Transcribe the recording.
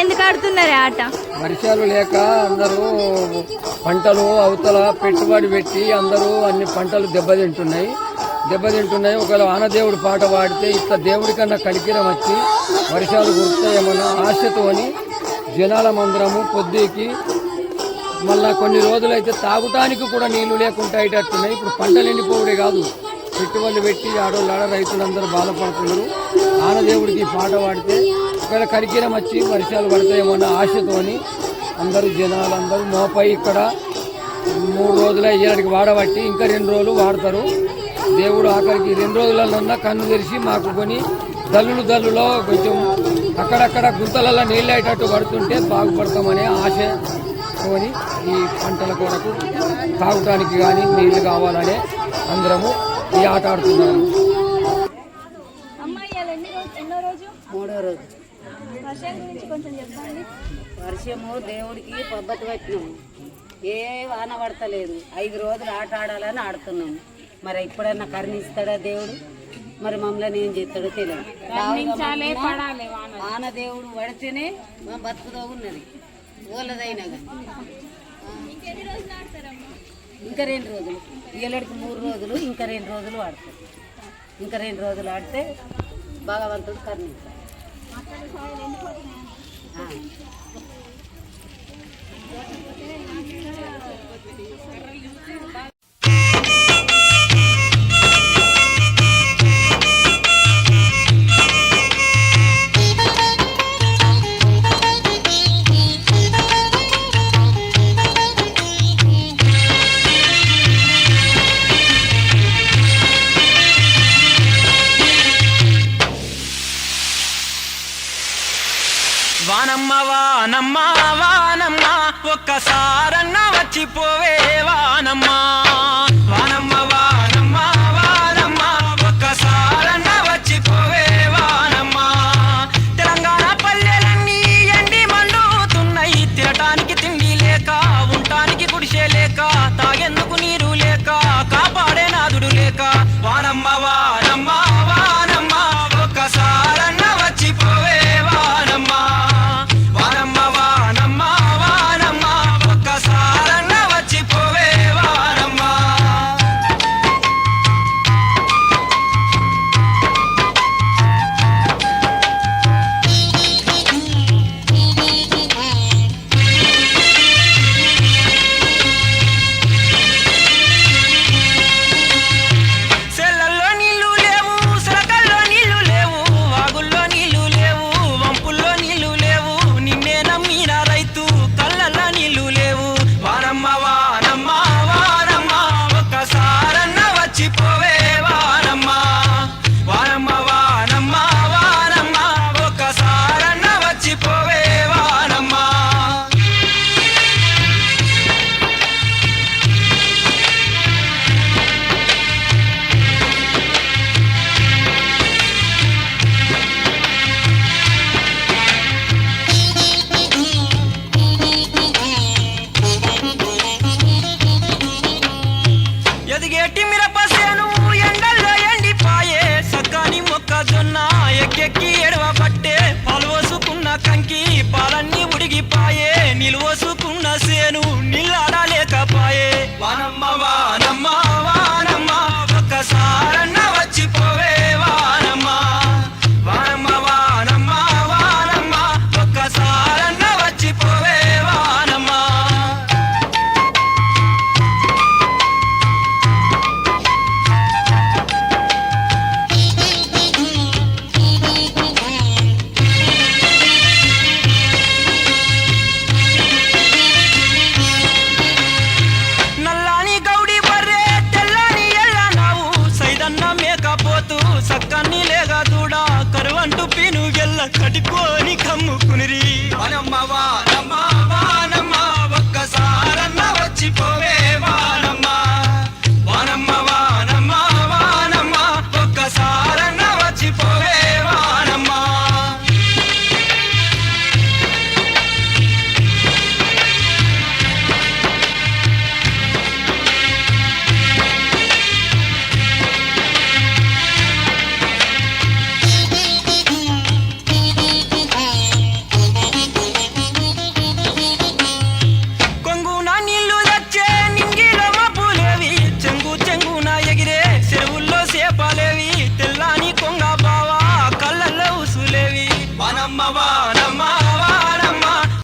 ఎందుకు ఆడుతున్నారు ఆట? వర్షాలు లేక అందరూ పంటలు అవతల పెట్టుబడి పెట్టి అందరూ అన్ని పంటలు దెబ్బతింటున్నాయి. ఒకవేళ వానదేవుడు పాట పాడితే ఇట్లా దేవుడి కన్నా కడికిరం వచ్చి వర్షాలు కురుస్తాయేమన్న ఆశతోని జనాల మందిరము పొద్దుకి మళ్ళా కొన్ని రోజులైతే తాగటానికి కూడా నీళ్లు లేకుండా అయ్యేటట్టున్నాయి. ఇప్పుడు పంటలు ఎండిపోవడే కాదు, పెట్టుబడులు పెట్టి ఆడోళ్ళ రైతులందరూ బాధపడుతున్నారు. వానదేవుడికి పాట పాడితే ఒకవేళ కరికిరం వచ్చి వర్షాలు పడతాయేమన్న ఆశతోని అందరూ జనాలందరూ మోపై ఇక్కడ 3 రోజులే ఏడాదికి వాడబట్టి ఇంకా 2 రోజులు వాడతారు. దేవుడు ఆఖరికి 2 రోజులన్నా కన్ను తెరిచి మాకు కొని దల్లులో కొంచెం అక్కడక్కడ గుంతలలో నీళ్ళు అయ్యేటట్టు పడుతుంటే బాగుపడతామనే ఆశతోని ఈ పంటల కొరకు తాగటానికి కానీ నీళ్లు కావాలనే అందరము ఈ ఆట ఆడుతున్నాము. మూడో రోజు వర్షము దేవుడికి పబ్బతి పెట్టినాము. ఏ వాన పడతలేదు. 5 రోజులు ఆట ఆడాలని ఆడుతున్నాము. మరి ఇప్పుడన్నా కరుణిస్తాడా దేవుడు? మరి మమ్మల్ని ఏం చేస్తాడో తెలియదు. వాన దేవుడు పడితేనే మా బతుకుతో ఉన్నది ఓలదైనా కానీ. ఇంకా 2 రోజులు, ఏళ్ళకి 3 రోజులు, ఇంకా 2 రోజులు ఆడతారు. ఇంకా 2 రోజులు ఆడితే భగవంతుడు కరుణిస్తాడు. వానమ్మ వానమ్మ వానమ్మ ఒక్కసారన్న వచ్చిపోవే వానమ్మ. వానమ్మ వానమ్మ వానమ్మ ఒక్కసారన్న వచ్చిపోవే వానమ్మ. తెలంగాణ పల్లెలన్నీ ఎండి మండుతున్నాయి. తినటానికి తిండి లేక, ఉండటానికి గుడిసె లేక, తాగేందుకు నీరు లేక, కాపాడే నాదుడు లేక. వానమ్మ వానమ్మ వానమ్మ ఒక్కసారన్న వచ్చిపోవే వానమ్మ. ఎదిగేటి మిరపసేను ఎండల్లో ఎండిపాయే. సగ్గాని మొక్కజొన్న ఎక్కెక్కి ఎడవ పట్టే. పాలు పోసుకున్న కంకి పాలన్నీ ఉడిగిపాయే. నిలువసుకున్న సేను నీళ్ళాడలేకపాయే. వానమ్మ